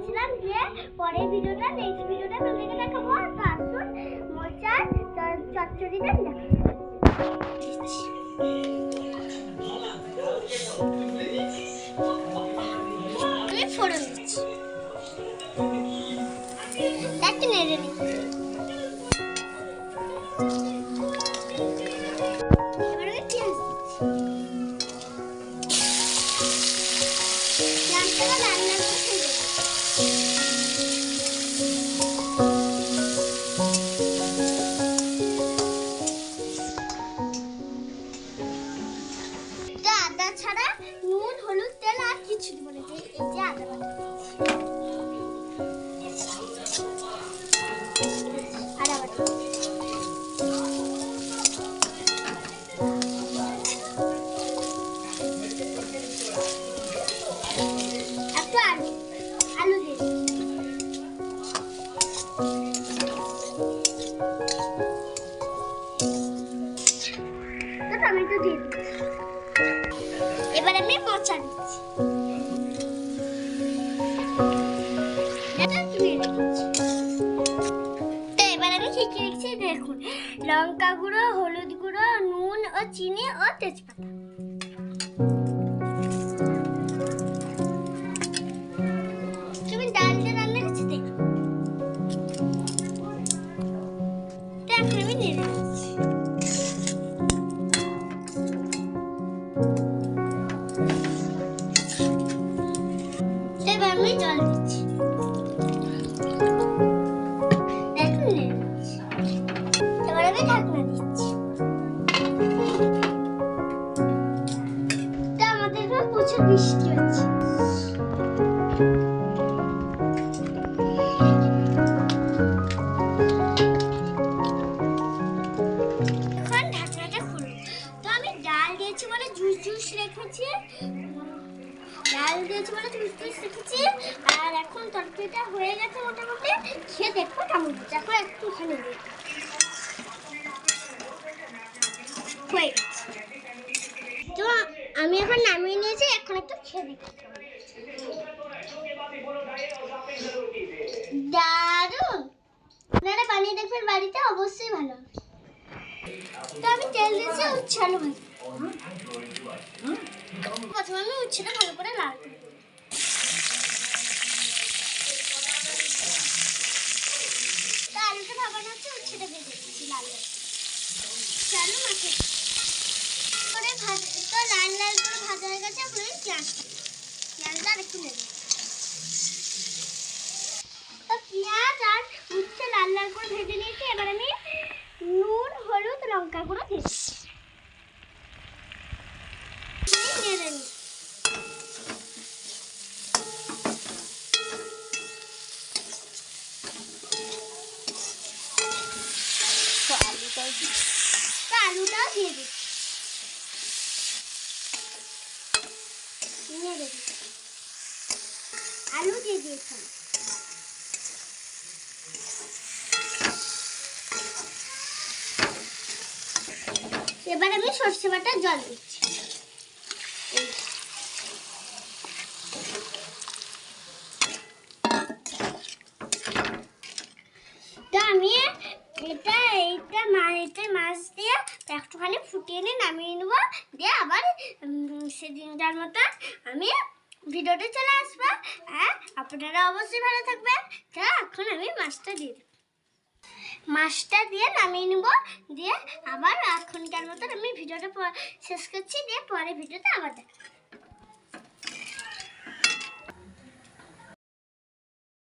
দিয়েছিলাম দিয়ে পরের ভিডিওটা নেক্সট ভিডিওটা তোমাদেরকে দেখাবো। তো আসুন মোচার চচ্চড়িটা আমি ফোড়ন দিচ্ছি, একটু নেড়ে নিচ্ছি। এবার আমি পেঁয়াজ দিচ্ছি, পেঁয়াজটা লাল লাল করে ভেজে আদা ছাড়া নুন হলুদ তেল আর কিছু দিব না। এই যে আদা বাটা একটু আলু দিয়ে টমেটো দিয়ে দিচ্ছি। এবার আমি মোচা দিচ্ছি, এবার আমি ছেঁকে রেখেছি। দেখুন লঙ্কা গুঁড়ো, হলুদ গুঁড়ো, নুন ও চিনি ও তেজপাতা। তুমি ডাল দিয়ে রান্না করছি দেখুন। এখন আমি নেড়ে দিচ্ছি। এবার আমি জল দিচ্ছি, দেখুন নেড়ে দিচ্ছি। এবার আমি ঢাকনা দিচ্ছি। তা আমাদের এখানে প্রচুর বৃষ্টি হচ্ছে। এখন ঢাকনাটা খুলবো। তো আমি ডাল দিয়েছি বলে জুস রেখেছি, ডাল দিয়েছি বলে জুস রেখেছি। আর এখন তরকারিটা হয়ে গেছে মোটামুটি, খেয়ে দেখবো কেমন হচ্ছে। এখন একটুখানি দিই, হয়ে গেছে। তো আমি এখন নামিয়ে নিয়েছি, এখন একটু খেয়ে দেখি। দারুণ! আপনারা বানিয়ে দেখবেন বাড়িতে, অবশ্যই ভালো হবে। তো আমি তেল দিয়েছি উচ্ছে আলু ভাজি। প্রথমে আমি উচ্ছেটা ভালো করে লাল করে আলুটা ভাবানো হচ্ছে, উচ্ছেটা ভেজে দিচ্ছি লাল লাল আলু মাখে করে ভাজা। তো লাল লাল করে ভাজা হয়ে গেছে। এখন আমি পেঁয়াজটা আর একটু নেড়ে, তো পেঁয়াজ আর উচ্ছে লাল লাল করে ভেজে নিয়েছি। এবার আমি নুন হলুদ লঙ্কা গুঁড়ো দিচ্ছি, নেড়ে নিই। আলুটাও দিয়ে দিচ্ছি, নেড়ে দিচ্ছি। আলু দিয়ে দিয়েছি। এবার আমি সর্ষে বাটার জল দিচ্ছি। তো আমি এটা মাছ দিয়ে একটুখানি ফুটিয়ে নিয়ে নামিয়ে নেবো, দিয়ে আবার সেদিনটার মতো আমি ভিডিওতে চলে আসবো। আর আপনারা অবশ্যই ভালো থাকবেন। তো এখন আমি মাছটা দিয়ে দেব, মাছটা দিয়ে নামিয়ে নেবো, দিয়ে আবার এখনকার মতন আমি ভিডিওটা শেষ করছি, দিয়ে পরে ভিডিওতে আবার দেখ।